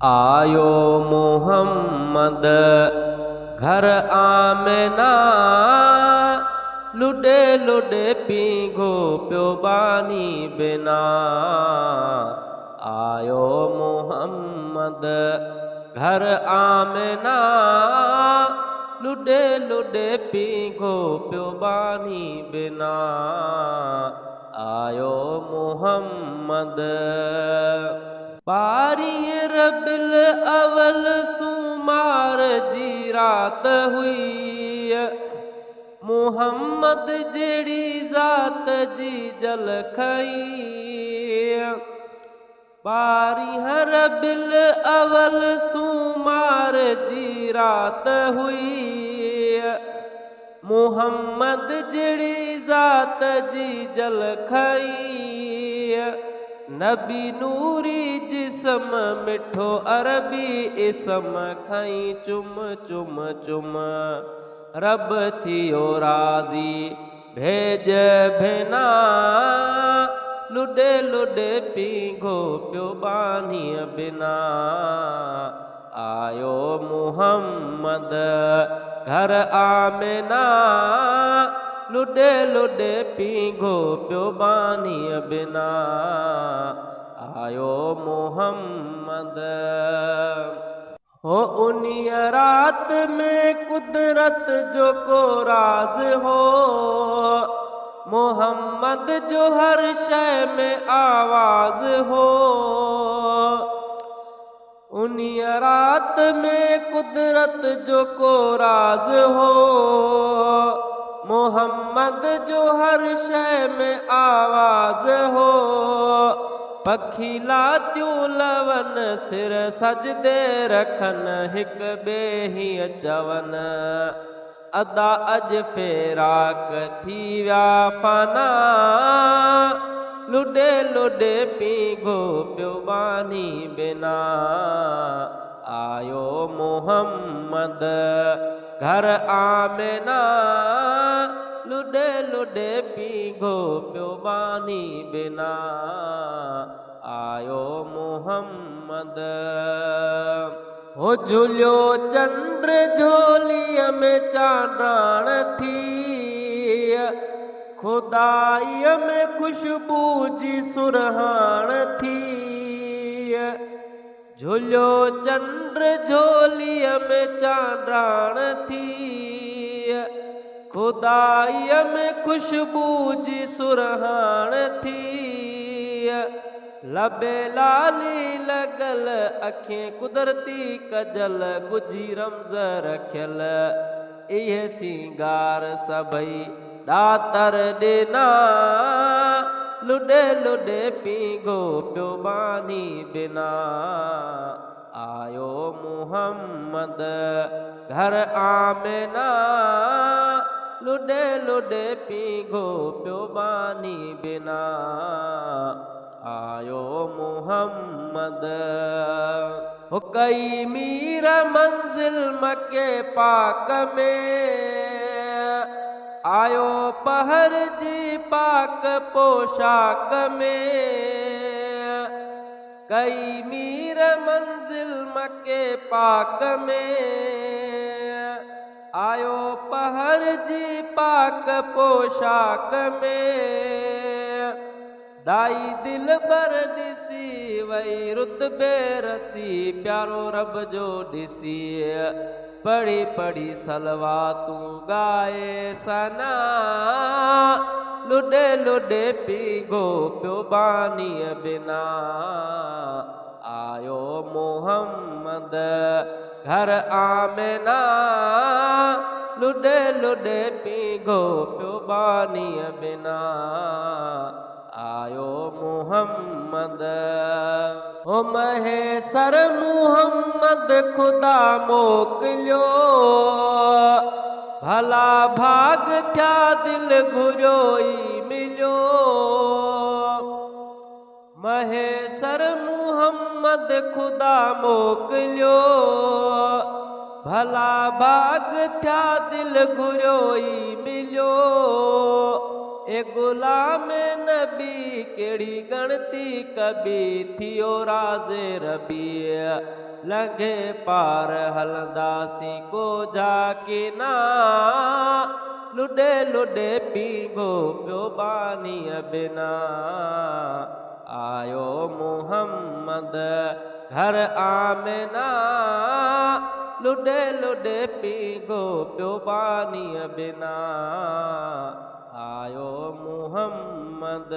आयो मोहम्मद घर आमिना, लुडे लुडे पीघो प्यो बानी बिना। आयो मोहम्मद घर आमिना, लुडे लुडे पीघो प्यो बानी बिना। आयो मोहम्मद बारी रबिल अवल सुमार जी रात हुई, मोहम्मद जेड़ी ज़ात जी जल खई। बारी रबिल अवल सुमार जी रात हुई, मोहम्मद जेड़ी ज़ात जी जल खई। नबी नूरी जिसम मिठो अरबी इसम खई, चुम चुम चुम रब थियो राज़ी भेज भेना। लुडे लुडे पीघो प्यो बानी बिना। आयो मोहम्मद घर आमिना, लुडे लुडे पीघो प्यो बानी बिना। आयो मोहम्मद हो उन्हीं रात में कुदरत जो को राज हो, मोहम्मद जो हर शय में आवाज हो। उन्हीं रात में कुदरत जो को राज हो, मोहम्मद जो हर शय में आवाज हो। पखीला त्यों लवन सिर सजदे रखन, हिक बे ही चवन अदा अज फेराक थी व्या फना। लुडे लुडे पीघो प्यो बानी बिना। आयो मोहम्मद घर आमिना, लुडे लुडे पीघो प्यो बानी बिना। आयो मोहम्मद हो झुलियो चंद्र झोलीअ में चांडाण थी, खुदाईअ में खुशबू जी सुरहाण थी। झुलियो चंद्र झोलीअ में चांडाण थी, खुदाईअ में खुशबू जी सुरहाण थी। लबे लाली लगल अखें कुदरती कजल, गुजी रमज़ रखियल इहे सिंगार सभई दातर ॾिना। लुडे लुडे पीघो प्यो बानी बिना। आयो मोहम्मद घर आमिना, लुडे लुडे पीघो प्यो बानी बिना। आयो मोहम्मद हो कई मीर मंजिल मके पाक में, आयो पहर जी पाक पोशाक में। कई मीर मंजिल मके पाक में, आयो पहर जी पाक पोशाक में। दाई दिल पर ॾिसी वही रुतबे रसी, प्यारो रब जो ॾिसी पढ़ी पढ़ी सलवा तूं गाए सना। लुडे लुडे पीघो प्यो बानी बिना। आयो मोहम्मद घर आमिना, लुडे लुडे पीघो प्यो बानी बिना। आयो मोहम्मद हो महेसर मोहम्मद खुदा मोकिलियो, भला भाग थिया दिल घुरियो ई मिलियो। महेसर मोहम्मद खुदा मोकिलियो, भला भाग थिया दिल घुरियो ई मिलियो। ए गुलाम नबी केड़ी गणती कबी थियो राज़े रबी लंघे पार हलंदासी को जाके ना लुडे लुडे पीगो पियो बानी बिना आयो मुहम्मद घर आमिना लुडे लुडे पीगो पियो बानी बिना आयो मुहम्मद।